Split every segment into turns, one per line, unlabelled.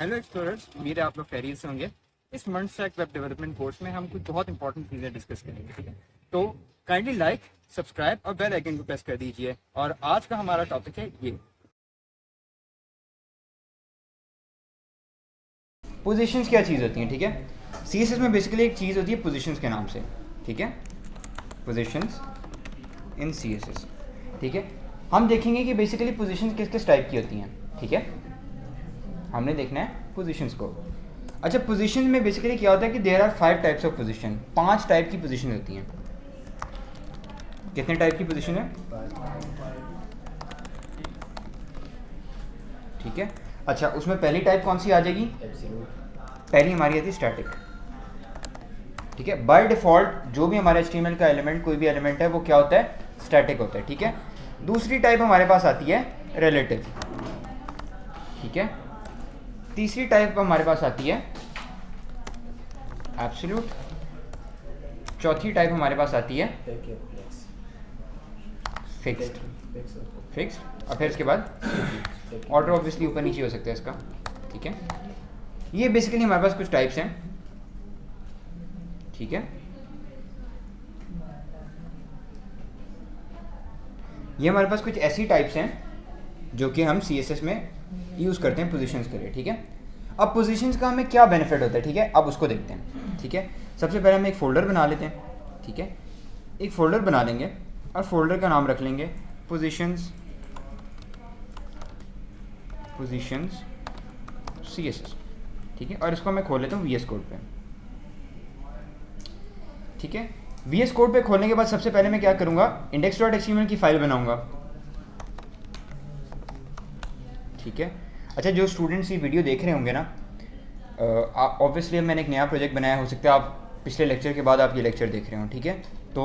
Hello explorers, उम्मीद है आप लोग खैरियत से होंगे। इस month stack web development course में हम कुछ बहुत इंपॉर्टेंट चीज़ें डिस्कस करेंगे, ठीक है। तो काइंडली लाइक, सब्सक्राइब और बेल आइकन को प्रेस कर दीजिए। और आज का हमारा टॉपिक है ये
पोजीशंस क्या चीज़ होती हैं, ठीक है। सीएसएस में बेसिकली एक चीज़ होती है पोजीशंस के नाम से, ठीक है। पोजीशंस इन सीएसएस, ठीक है। हम देखेंगे कि बेसिकली पोजीशंस किस किस टाइप की होती हैं, ठीक है। हमने देखना है पोजीशंस को। अच्छा, पोजीशन में बेसिकली क्या होता है कि there are 5 types of position. 5 type की पोजीशन होती हैं। कितने टाइप की पोजीशन है? ठीक है। अच्छा, उसमें पहली टाइप कौन सी आ जाएगी? पहली हमारी आती है स्टैटिक, ठीक है। बाय डिफ़ॉल्ट जो भी हमारे HTML का एलिमेंट, कोई भी एलिमेंट है, वो क्या होता है? स्टैटिक होता है, ठीक है। दूसरी टाइप हमारे पास आती है रिलेटिव, ठीक है। तीसरी टाइप हमारे पास आती है एब्सोल्यूट। चौथी टाइप हमारे पास आती है फिक्स्ड, फिक्स्ड। और फिर इसके बाद ऑर्डर ऑब्वियसली ऊपर नीचे हो सकता है इसका, ठीक है। ये बेसिकली हमारे पास कुछ टाइप्स हैं, ठीक है। ये हमारे पास कुछ ऐसी टाइप्स हैं जो कि हम CSS में यूज़ करते हैं पोजीशंस के लिए, ठीक है। अब पोजीशंस का हमें क्या बेनिफिट होता है, ठीक है, अब उसको देखते हैं, ठीक है। सबसे पहले हम एक फ़ोल्डर बना लेते हैं, ठीक है। एक फ़ोल्डर बना लेंगे और फोल्डर का नाम रख लेंगे पोजीशंस, पोजीशंस CSS, ठीक है। और इसको मैं खोल लेता हूँ VS कोड पे, ठीक है। VS कोड पे खोलने के बाद सबसे पहले मैं क्या करूँगा, index.html की फ़ाइल बनाऊँगा, ठीक है। अच्छा, जो स्टूडेंट्स ये वीडियो देख रहे होंगे ना, ऑब्वियसली मैंने एक नया प्रोजेक्ट बनाया, हो सकता है आप पिछले लेक्चर के बाद आप ये लेक्चर देख रहे हो, ठीक है। तो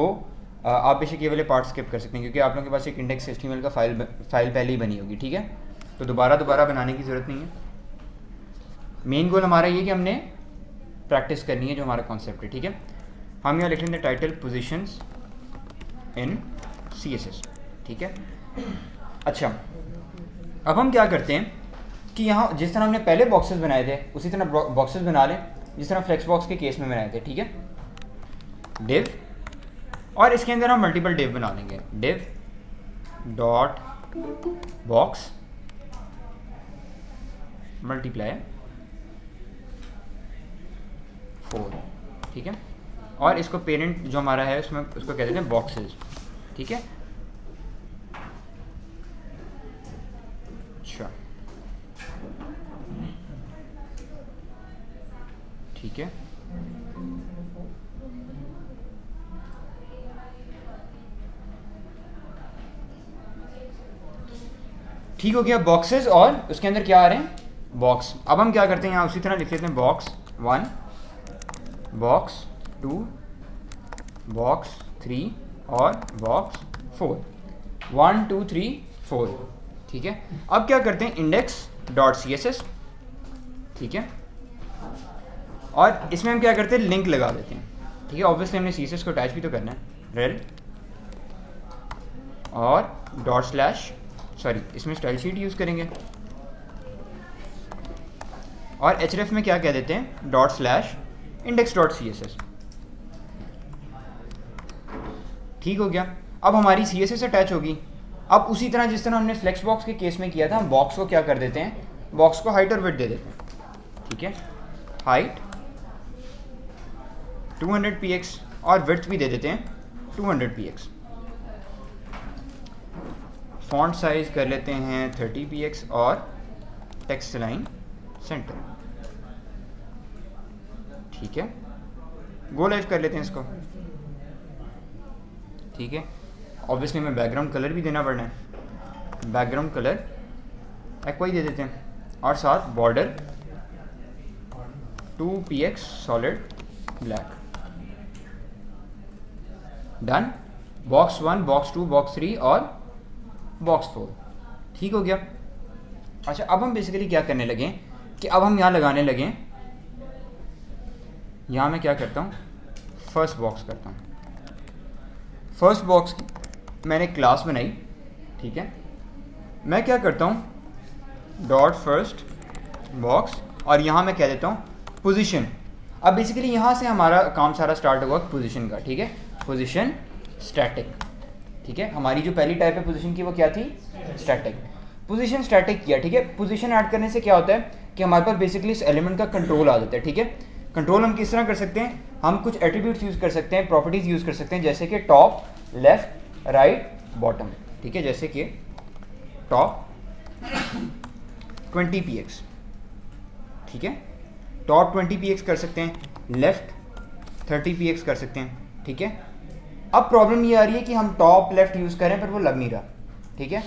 आप बेशक ये वाले पार्ट स्किप कर सकते हैं क्योंकि आप लोगों के पास एक index.html का फाइल पहले ही बनी होगी, ठीक है। तो दोबारा बनाने की ज़रूरत नहीं है। मेन गोल हमारा ये कि हमने प्रैक्टिस करनी है जो हमारा कॉन्सेप्ट है, ठीक है। हम यहाँ लिख लेंगे टाइटल पोजीशंस इन CSS, ठीक है। अच्छा, अब हम क्या करते हैं कि यहाँ जिस तरह हमने पहले बॉक्सेस बनाए थे उसी तरह बॉक्सेस बना लें जिस तरह फ्लेक्स बॉक्स के केस में बनाए थे, ठीक है। डिव, और इसके अंदर हम मल्टीपल डिव बना लेंगे। डिव डॉट बॉक्स मल्टीप्लाई 4, ठीक है। और इसको पेरेंट जो हमारा है उसमें उसको कह देते हैं बॉक्सेस, ठीक है। अच्छा, ठीक है। ठीक हो गया बॉक्सेस, और उसके अंदर क्या आ रहे हैं? बॉक्स। अब हम क्या करते हैं, यहाँ उसी तरह लिख लेते हैं बॉक्स 1, बॉक्स 2, बॉक्स 3 और बॉक्स 4। 1 2 3 4, ठीक है। अब क्या करते हैं, index.css, ठीक है। और इसमें हम क्या करते हैं, लिंक लगा देते हैं, ठीक है। ऑब्वियसली हमने CSS को अटैच भी तो करना है। रेल और डॉट स्लैश, सॉरी इसमें स्टाइल शीट यूज़ करेंगे, और href में क्या कह देते हैं, डॉट स्लैश index.css, ठीक हो गया। अब हमारी CSS अटैच होगी। अब उसी तरह जिस तरह हमने फ्लेक्स बॉक्स के केस में किया था, हम बॉक्स को क्या कर देते हैं, बॉक्स को हाइट और विड्थ दे देते हैं, ठीक है। हाइट 200 px और विड्थ भी दे देते हैं 200 px। फॉन्ट साइज कर लेते हैं 30 px और टेक्स्ट लाइन सेंटर, ठीक है। गो लाइव कर लेते हैं इसको, ठीक है। ऑब्वियसली हमें बैकग्राउंड कलर भी देना पड़ना है। बैकग्राउंड कलर एक्वा ही दे देते हैं, और साथ border 2 px solid black. Done. Box 1, box 2, box 3 और बॉक्स 4, ठीक हो गया। अच्छा, अब हम बेसिकली क्या करने लगे कि अब हम यहाँ लगाने लगे, यहाँ मैं क्या करता हूँ, फर्स्ट बॉक्स करता हूँ। फर्स्ट बॉक्स की मैंने क्लास बनाई, ठीक है। मैं क्या करता हूँ, डॉट फर्स्ट बॉक्स और यहाँ मैं कह देता हूँ पोजीशन। अब बेसिकली यहाँ से हमारा काम सारा स्टार्ट होगा पोजीशन का, ठीक है, पोजीशन स्टैटिक, ठीक है। हमारी जो पहली टाइप है पोजीशन की वो क्या थी, स्टैटिक। पोजीशन स्टैटिक किया, ठीक है। पोजीशन ऐड करने से क्या होता है कि हमारे पास बेसिकली इस एलिमेंट का कंट्रोल आ जाता है, ठीक है। कंट्रोल हम किस तरह कर सकते हैं, हम कुछ एट्रीब्यूट्स यूज़ कर सकते हैं, प्रॉपर्टीज़ यूज़ कर सकते हैं, जैसे कि टॉप, लेफ्ट, राइट, बॉटम, ठीक है। जैसे कि टॉप 20px, ठीक है, टॉप 20px कर सकते हैं, लेफ्ट 30px कर सकते हैं, ठीक है। अब प्रॉब्लम ये आ रही है कि हम टॉप लेफ्ट यूज़ करें पर वो लग नहीं रहा, ठीक है।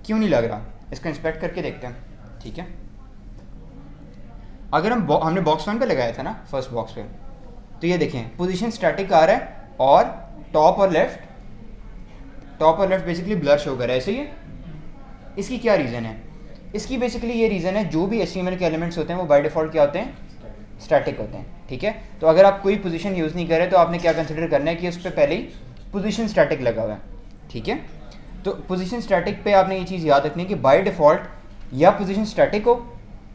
क्यों नहीं लग रहा, इसको इंस्पेक्ट करके देखते हैं, ठीक है। अगर हमने बॉक्स 1 पे लगाया था ना, फर्स्ट बॉक्स पे, तो ये देखें पोजीशन स्टैटिक आ रहा है और टॉप और लेफ्ट बेसिकली ब्लर शो कर रहा है, ऐसे ही है। इसकी क्या रीज़न है, इसकी बेसिकली ये रीज़न है, जो भी HTML के एलिमेंट्स होते हैं वो बाय डिफ़ॉल्ट क्या होते हैं, स्टैटिक होते हैं, ठीक है। तो अगर आप कोई पोजीशन यूज़ नहीं कर रहे तो आपने क्या कंसिडर करना है कि उस पर पहले ही पोजीशन स्टैटिक लगा हुआ है, ठीक है। तो पोजीशन स्टैटिक पे आपने ये चीज़ याद रखनी है कि बाय डिफ़ॉल्ट या पोजीशन स्टैटिक हो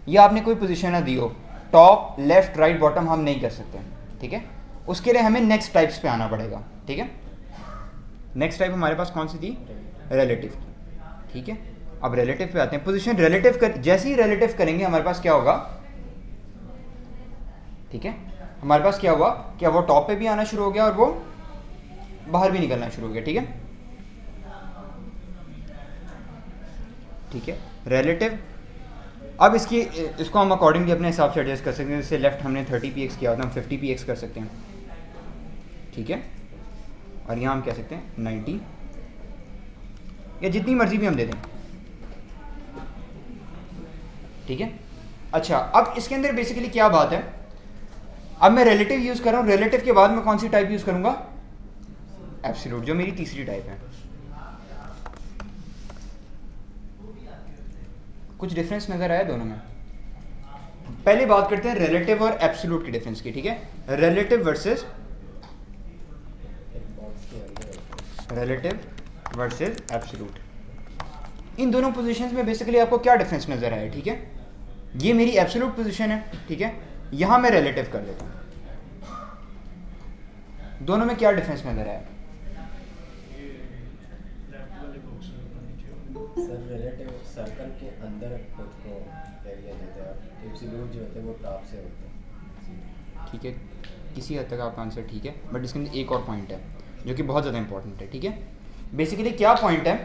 या आपने कोई पोजीशन ना दी हो, टॉप, लेफ्ट, राइट, बॉटम हम नहीं कर सकते, ठीक है। उसके लिए हमें नेक्स्ट टाइप्स पे आना पड़ेगा, ठीक है। नेक्स्ट टाइप हमारे पास कौन सी थी, रिलेटिव, ठीक है। अब रिलेटिव पे आते हैं। पोजीशन रिलेटिव कर, जैसे ही रिलेटिव करेंगे हमारे पास क्या होगा, ठीक है, हमारे पास क्या हुआ कि वो टॉप पे भी आना शुरू हो गया और वो बाहर भी निकलना शुरू हो गया, ठीक है, ठीक है। रिलेटिव, अब इसको हम अकॉर्डिंगली अपने हिसाब से एडजस्ट कर सकते हैं। जैसे लेफ्ट हमने 30px किया होता है, हम 50px कर सकते हैं, ठीक है। और यहाँ हम कह सकते हैं 90 या जितनी मर्जी भी हम दे दें, ठीक है। अच्छा, अब इसके अंदर बेसिकली क्या बात है, अब मैं रिलेटिव यूज़ कर रहा हूँ, रिलेटिव के बाद मैं कौन सी टाइप यूज़ करूँगा, एब्सोल्यूट, जो मेरी तीसरी टाइप है। कुछ डिफरेंस नज़र आया दोनों में। पहले बात करते हैं रिलेटिव और एब्सोल्यूट के डिफरेंस की, ठीक है। रिलेटिव वर्सेस एब्सोल्यूट, इन दोनों पोजीशंस में बेसिकली आपको क्या डिफरेंस नज़र आया, ठीक है। ये मेरी एब्सोल्यूट पोजीशन है, ठीक है, यहाँ मैं रिलेटिव कर देता हूँ, दोनों में क्या डिफरेंस नज़र आया।
सर रिलेटिव सर्कल के अंदर खुद को एरिया देता है, एब्सोल्यूट जो होते हैं वो टॉप से होते हैं,
ठीक है, किसी हद तक आपका आंसर ठीक है, बट इसके अंदर एक और पॉइंट है जो कि बहुत ज़्यादा इंपॉर्टेंट है, ठीक है। बेसिकली क्या पॉइंट है,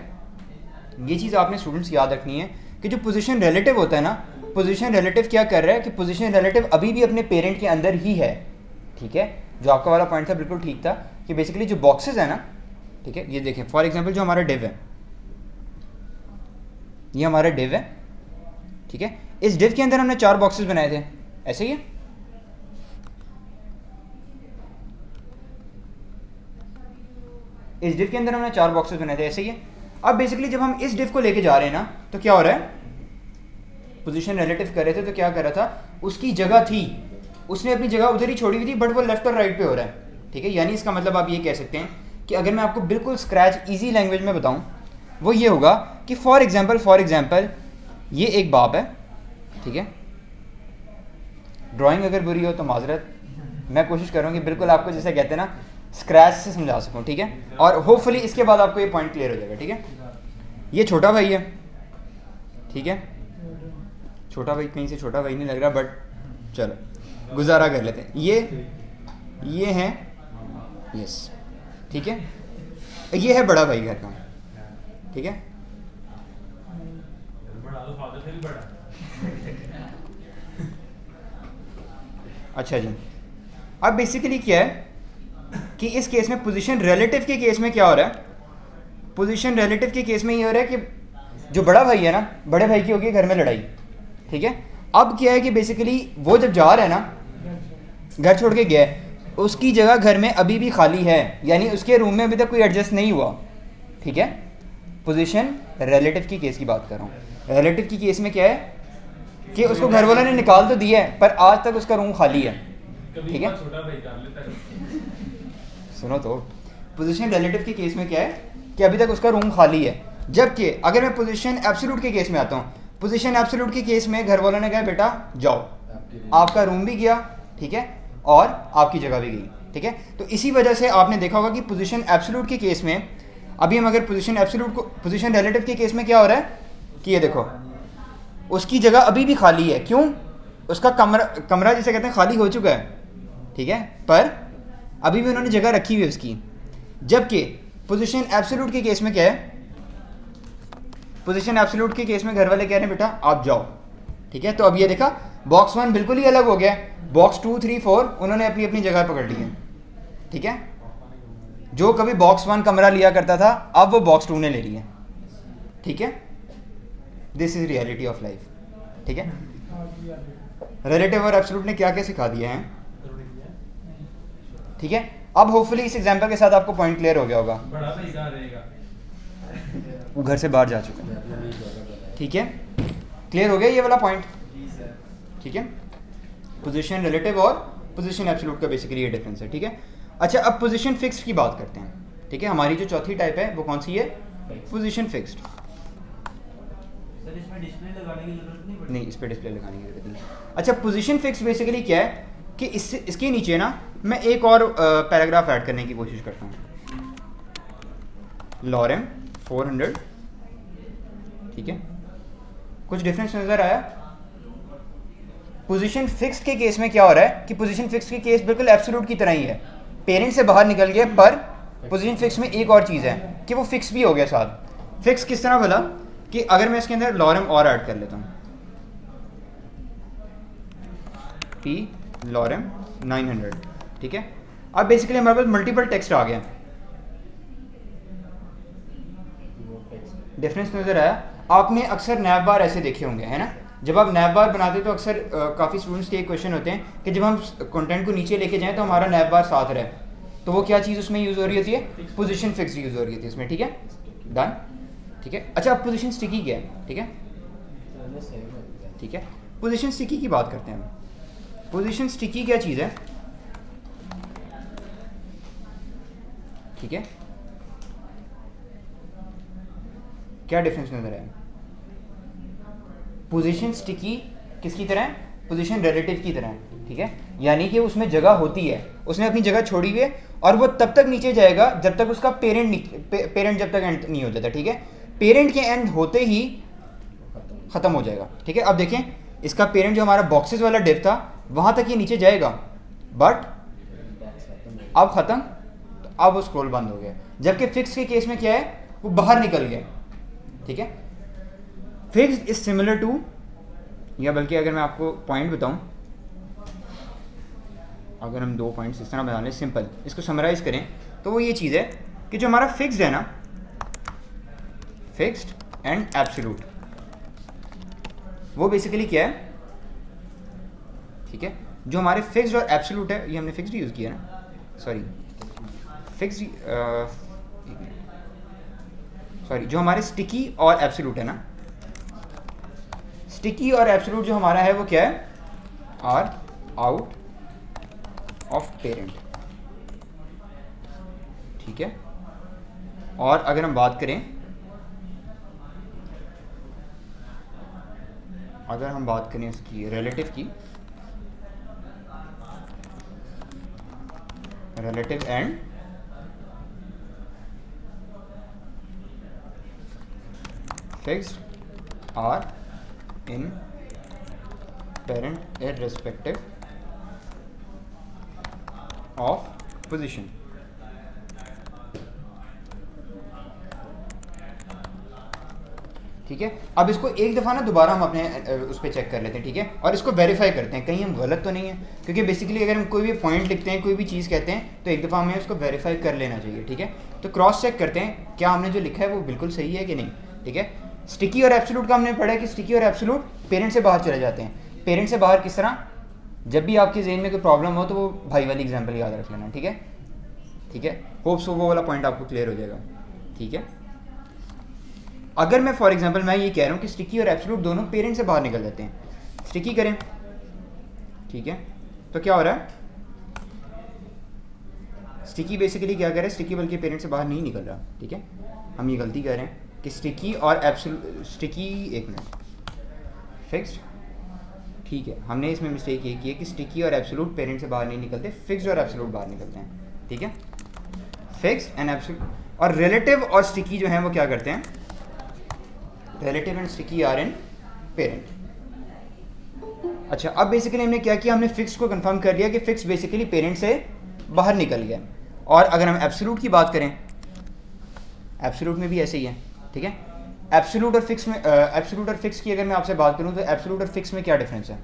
ये चीज़ आपने स्टूडेंट्स याद रखनी है कि जो पोजीशन रिलेटिव होता है ना, पोजीशन रिलेटिव क्या कर रहा है कि पोजीशन रिलेटिव अभी भी अपने पेरेंट के अंदर ही है, ठीक है। जो आपका वाला पॉइंट था बिल्कुल ठीक था कि बेसिकली जो बॉक्सेस है ना, ठीक है, ये देखें फॉर एग्जांपल जो हमारा डिव है, ये हमारा डिव है, ठीक है। इस डिव के अंदर हमने 4 बॉक्सेस बनाए थे, ऐसे ही है, इस डिव के अंदर हमने 4 बॉक्सेस बनाए थे, ऐसे ही है। अब बेसिकली जब हम इस डिव को लेके जा रहे हैं ना, तो क्या हो रहा है, पोजीशन रिलेटिव कर रहे थे तो क्या कर रहा था, उसकी जगह थी, उसने अपनी जगह उधर ही छोड़ी हुई थी, बट वो लेफ्ट और राइट पे हो रहा है, ठीक है। यानी इसका मतलब आप ये कह सकते हैं कि अगर मैं आपको बिल्कुल स्क्रैच इजी लैंग्वेज में बताऊं, वो ये होगा कि फॉर एग्जांपल ये एक बाब है, ठीक है। ड्राइंग अगर बुरी हो तो माजरत, मैं कोशिश करूँ कि बिल्कुल आपको जैसे कहते हैं ना स्क्रैच से समझा सकूँ, ठीक है। और होपफुली इसके बाद आपको ये पॉइंट क्लियर हो जाएगा, ठीक है। ये छोटा भाई है, ठीक है, छोटा भाई कहीं से छोटा भाई नहीं लग रहा, बट चलो गुजारा कर लेते हैं। ये हैं, यस, ठीक है, ये है बड़ा भाई घर का, ठीक है। अच्छा जी, अब बेसिकली क्या है कि इस केस में पोजीशन रिलेटिव के केस में क्या हो रहा है, पोजीशन रिलेटिव के केस में ये हो रहा है कि जो बड़ा भाई है ना, बड़े भाई की होगी घर में लड़ाई, ठीक है। अब क्या है कि बेसिकली वो जब जा रहा है ना, घर छोड़ के गया है, उसकी जगह घर में अभी भी खाली है, यानी उसके रूम में अभी तक कोई एडजस्ट नहीं हुआ, ठीक है। पोजीशन रिलेटिव की केस की बात कर रहा हूँ। रिलेटिव की केस में क्या है कि उसको घर वालों ने निकाल तो दिया है पर आज तक उसका रूम खाली है, ठीक है। सुनो तो, पोजीशन रिलेटिव के केस में क्या है कि अभी तक उसका रूम खाली है, जबकि अगर मैं पोजीशन एब्सोल्यूट के केस में आता हूँ, पोजीशन एब्सोल्यूट के केस में घर वालों ने कहा बेटा जाओ, आपका रूम भी गया, ठीक है, और आपकी जगह भी गई, ठीक है। तो इसी वजह से आपने देखा होगा कि पोजीशन एब्सोल्यूट के केस में, अभी हम अगर पोजीशन एब्सोल्यूट को पोजीशन रिलेटिव के केस में क्या हो रहा है कि ये देखो उसकी जगह अभी भी खाली है, क्यों, उसका कमरा जिसे कहते हैं खाली हो चुका है, ठीक है, पर अभी भी उन्होंने जगह रखी हुई है उसकी। जबकि पोजीशन एब्सोल्यूट के केस में क्या है, पोजीशन एब्सोल्यूट के केस में घर वाले कह रहे हैं बेटा आप जाओ, ठीक है। तो अब ये देखा बॉक्स 1 बिल्कुल ही अलग हो गया, बॉक्स 2, 3, 4 उन्होंने अपनी अपनी जगह पकड़ ली है, ठीक है। जो कभी बॉक्स 1 कमरा लिया करता था अब वो बॉक्स 2 ने ले लिया, ठीक है। This is reality of life, ठीक है। रिलेटिव और एब्सोल्यूट ने क्या क्या सिखा दिया है, ठीक है। अब होपफुली इस एग्जांपल के साथ आपको पॉइंट क्लियर हो गया होगा। वो घर से बाहर जा चुका है, ठीक है, क्लियर हो गया ये वाला पॉइंट, ठीक है। पोजीशन रिलेटिव और पोजीशन एब्सोल्यूट का बेसिकली ये डिफरेंस है, ठीक है। अच्छा अब पोजीशन फिक्स्ड की बात करते हैं, ठीक है। हमारी जो चौथी टाइप है वो कौन सी है, पोजीशन फिक्स्ड।
सर इसमें डिस्प्ले लगाने की जरूरत नहीं पड़ती?
नहीं, इस पर डिस्प्ले लगाने की जरूरत नहीं। अच्छा पोजीशन फिक्स बेसिकली क्या है कि इसके नीचे ना मैं एक और पैराग्राफ ऐड करने की कोशिश करता हूँ, लॉरेम 400, ठीक है। कुछ डिफरेंस नजर आया। पोजीशन फिक्स के केस में क्या हो रहा है कि पोजीशन फिक्स के केस बिल्कुल एब्सोल्यूट की तरह ही है, पेरेंट से बाहर निकल गए, पर पोजीशन फिक्स में एक और चीज़ है कि वो फिक्स भी हो गया साथ। फिक्स किस तरह भला कि अगर मैं इसके अंदर लॉरेम और ऐड कर लेता हूँ, पी लॉरेम 900, ठीक है। अब बेसिकली हमारे पास मल्टीपल टेक्स्ट आ गया, डिफरेंस नजर आया। आपने अक्सर नैब बार ऐसे देखे होंगे, है ना, जब आप नैब बार बनाते हैं तो अक्सर काफ़ी स्टूडेंट्स के एक क्वेश्चन होते हैं कि जब हम कंटेंट को नीचे लेके जाएं तो हमारा नैब बार साथ रहे, तो वो क्या चीज़ उसमें यूज़ हो रही होती है, पोजीशन फिक्स यूज़ हो रही होती है इसमें, ठीक है, डन, ठीक है। अच्छा अब पोजीशन स्टिकी क्या है, ठीक है, ठीक है। पोजीशन स्टिकी की बात करते हैं हम। पोजीशन स्टिकी क्या चीज़ है, ठीक है, क्या डिफरेंस नजर आया। पोजीशन स्टिकी किसकी तरह है, पोजीशन रिलेटिव की तरह है, ठीक है। यानी कि उसमें जगह होती है, उसने अपनी जगह छोड़ी हुई है और वो तब तक नीचे जाएगा जब तक उसका पेरेंट जब तक एंड नहीं हो जाता, ठीक है। पेरेंट के एंड होते ही ख़त्म हो जाएगा, ठीक है। अब देखें इसका पेरेंट जो हमारा बॉक्सेस वाला डिव था वहाँ तक ये नीचे जाएगा, बट अब ख़त्म, तो अब वो स्क्रॉल बंद हो गया। जबकि फिक्स के केस में क्या है, वो बाहर निकल गया, ठीक है। फिक्स इज सिमिलर टू, या बल्कि अगर मैं आपको पॉइंट बताऊं, अगर हम 2 पॉइंट्स इस तरह बना लें सिंपल, इसको समराइज करें तो वो ये चीज़ है कि जो हमारा फिक्स्ड है ना, फिक्स्ड एंड एब्सोल्यूट, वो बेसिकली क्या है, ठीक है। जो हमारे फिक्स्ड और एब्सोल्यूट है, ये हमने फिक्स्ड यूज़ किया ना, सॉरी फिक्स्ड, सॉरी, जो हमारे स्टिकी और एब्सोल्यूट है ना, स्टिकी और एब्सोल्यूट जो हमारा है वो क्या है, आर आउट ऑफ पेरेंट, ठीक है। और अगर हम बात करें, अगर हम बात करें इसकी रिलेटिव की, relative and fixed are in parent irrespective of position, ठीक है। अब इसको एक दफ़ा ना दोबारा हम अपने उस पर चेक कर लेते हैं, ठीक है, और इसको वेरीफाई करते हैं कहीं हम गलत तो नहीं है, क्योंकि बेसिकली अगर हम कोई भी पॉइंट लिखते हैं, कोई भी चीज़ कहते हैं, तो एक दफ़ा हमें उसको वेरीफाई कर लेना चाहिए, ठीक है। तो क्रॉस चेक करते हैं क्या हमने जो लिखा है वो बिल्कुल सही है कि नहीं, ठीक है। स्टिकी और एब्सोल्यूट का हमने पढ़ा है कि स्टिकी और एब्सोल्यूट पेरेंट से बाहर चले जाते हैं। पेरेंट से बाहर किस तरह, जब भी आपके ज़हन में कोई प्रॉब्लम हो तो वो भाई वाली एग्जांपल याद रख लेना, ठीक है, ठीक है। होप्स वो वाला पॉइंट आपको क्लियर हो जाएगा, ठीक है। अगर मैं फॉर एग्जांपल मैं ये कह रहा हूँ कि स्टिकी और एब्सोल्यूट दोनों पेरेंट से बाहर निकल जाते हैं, स्टिकी करें, ठीक है, तो क्या हो रहा है, स्टिकी बेसिकली क्या कर रहा है, स्टिकी बल्कि पेरेंट से बाहर नहीं निकल रहा, ठीक है। हम ये गलती कर रहे हैं कि स्टिकी और एब्सोल्यूट, स्टिकी, एक मिनट, फिक्स्ड, ठीक है, हमने इसमें मिस्टेक ये की है कि स्टिकी और एब्सोल्यूट पेरेंट से बाहर नहीं निकलते, फिक्स्ड और एब्सोल्यूट बाहर निकलते हैं, ठीक है। फिक्स्ड एंड एब्सोल्यूट और रिलेटिव और स्टिकी जो हैं वो क्या करते हैं, relative and sticky are in parent. अच्छा, अब बेसिकली हमने क्या किया, हमने फिक्स को कंफर्म कर लिया कि फिक्स बेसिकली पेरेंट से बाहर निकल गया। और अगर हम एब्सोल्यूट की बात करें, एब्सोल्यूट में भी ऐसे ही है, ठीक है। एब्सोल्यूट और फिक्स में एब्सोल्यूट और फिक्स की अगर मैं आपसे बात करूं तो एब्सोल्यूट और फिक्स में क्या डिफरेंस है?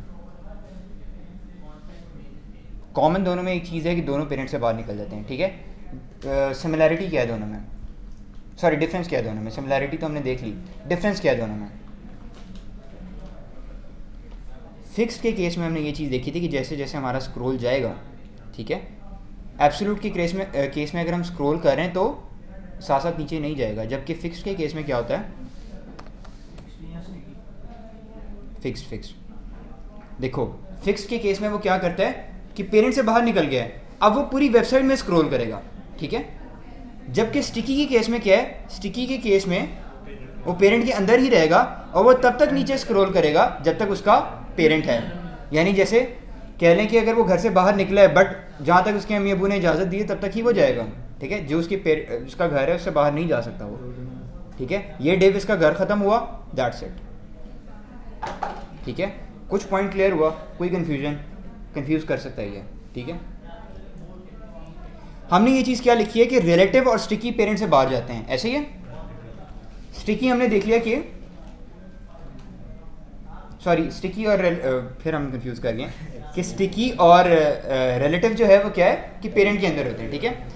कॉमन दोनों में एक चीज़ है कि दोनों पेरेंट से बाहर निकल जाते हैं, ठीक है। सिमिलैरिटी क्या है दोनों में, सॉरी डिफरेंस क्या है दोनों में? सिमिलैरिटी तो हमने देख ली, डिफरेंस क्या है दोनों में? फिक्स के केस में हमने ये चीज़ देखी थी कि जैसे जैसे हमारा स्क्रॉल जाएगा, ठीक है, एब्सोल्यूट के केस में अगर हम स्क्रॉल कर रहे हैं तो साथ साथ नीचे नहीं जाएगा, जबकि फिक्स के केस में क्या होता है, फिक्स देखो फिक्स के केस में वो क्या करता है कि पेरेंट से बाहर निकल गया है, अब वो पूरी वेबसाइट में स्क्रॉल करेगा, ठीक है। जबकि स्टिकी के केस में क्या है, स्टिकी के केस में वो पेरेंट के अंदर ही रहेगा और वो तब तक नीचे स्क्रॉल करेगा जब तक उसका पेरेंट है। यानी जैसे कह लें कि अगर वो घर से बाहर निकला है बट जहाँ तक उसके अम्मी अबू ने इजाज़त दी है तब तक ही वो जाएगा, ठीक है। जो उसका घर है उससे बाहर नहीं जा सकता वो, ठीक है। ये डेव इसका घर ख़त्म हुआ, दैट्स इट, ठीक है। कुछ पॉइंट क्लियर हुआ? कोई कंफ्यूज कर सकता है ये, ठीक है। हमने ये चीज़ क्या लिखी है कि रिलेटिव और स्टिकी पेरेंट से बाहर जाते हैं, ऐसे ही है। स्टिकी हमने देख लिया कि सॉरी स्टिकी और फिर हम कंफ्यूज कर गए कि स्टिकी और रिलेटिव जो है वो क्या है कि पेरेंट के अंदर होते हैं, ठीक है।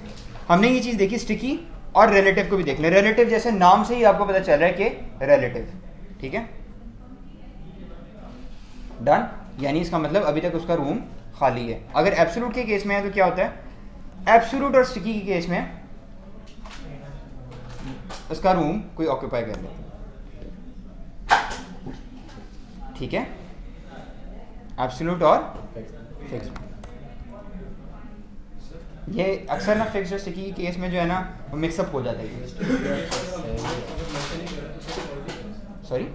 हमने ये चीज़ देखी, स्टिकी और रिलेटिव को भी देख लें। रिलेटिव जैसे नाम से ही आपको पता चल रहा है कि रिलेटिव, ठीक है, डन। यानी इसका मतलब अभी तक उसका रूम खाली है। अगर एब्सोल्यूट के केस में है तो क्या होता है, एब्सोल्यूट और स्टिकी के केस में उसका रूम कोई ऑक्यूपाई कर लेता है, ठीक है। एब्सोल्यूट और फिक्स, ये अक्सर ना फिक्स और स्टिकी के केस में जो है ना वो मिक्सअप हो जाता है। सॉरी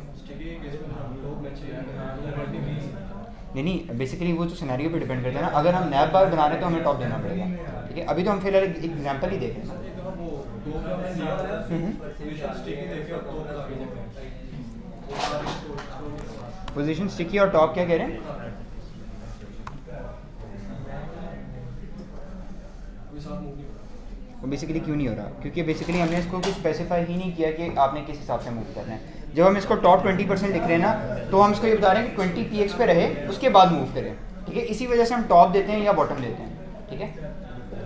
नहीं, बेसिकली वो तो सिनेरियो पे डिपेंड करता है ना। अगर हम नैप बार बना रहे हैं तो हमें टॉप देना पड़ेगा, ठीक है। अभी तो हम फिलहाल एक एग्जांपल ही देख रहे हैं। पोजीशन स्टिकी और टॉप क्या कह रहे हैं? वो बेसिकली क्यों नहीं हो रहा? क्योंकि बेसिकली हमने इसको कुछ स्पेसिफाई ही नहीं किया कि आपने किस हिसाब से मूव करना है। जब हम इसको टॉप 20% लिख रहे हैं ना तो हम इसको ये बता रहे हैं कि 20 px पे रहे उसके बाद मूव करें, ठीक है। इसी वजह से हम टॉप देते हैं या बॉटम देते हैं, ठीक है।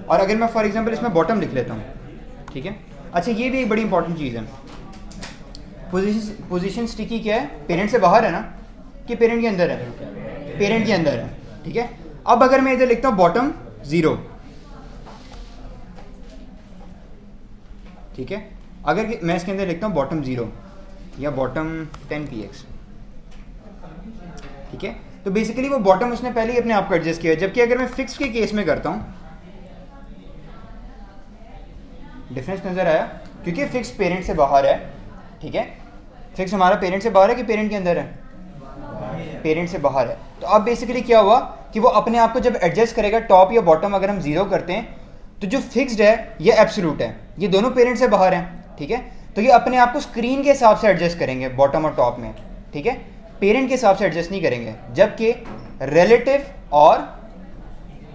और अगर मैं फॉर एग्जांपल इसमें बॉटम लिख लेता हूँ, ठीक है। अच्छा, ये भी एक बड़ी इंपॉर्टेंट चीज़ है। पोजीशन स्टिकी क्या है, पेरेंट से बाहर है ना कि पेरेंट के अंदर है? पेरेंट के अंदर है, ठीक है। अब अगर मैं इधर लिखता हूँ बॉटम 0, ठीक है। अगर मैं इसके अंदर लिखता हूँ बॉटम 0 या बॉटम 10 px, ठीक है, तो बेसिकली वो बॉटम उसने पहले ही अपने आप को एडजस्ट किया है। जबकि अगर मैं फिक्स के केस में करता हूँ, डिफरेंस नजर आया? क्योंकि फिक्स पेरेंट से बाहर है, ठीक है। फिक्स हमारा पेरेंट से बाहर है कि पेरेंट के अंदर है? पेरेंट से बाहर है। तो अब बेसिकली क्या हुआ कि वो अपने आप को जब एडजस्ट करेगा टॉप या बॉटम अगर हम 0 करते हैं तो जो फिक्स्ड है ये एब्सोल्यूट है, ये दोनों पेरेंट से बाहर हैं, ठीक है। तो ये अपने आप को स्क्रीन के हिसाब से एडजस्ट करेंगे बॉटम और टॉप में, ठीक है, पेरेंट के हिसाब से एडजस्ट नहीं करेंगे। जबकि रिलेटिव और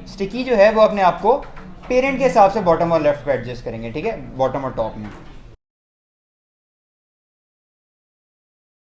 स्टिकी जो है वो अपने आप को पेरेंट के हिसाब से बॉटम और लेफ्ट पे एडजस्ट करेंगे, ठीक है, बॉटम और टॉप में।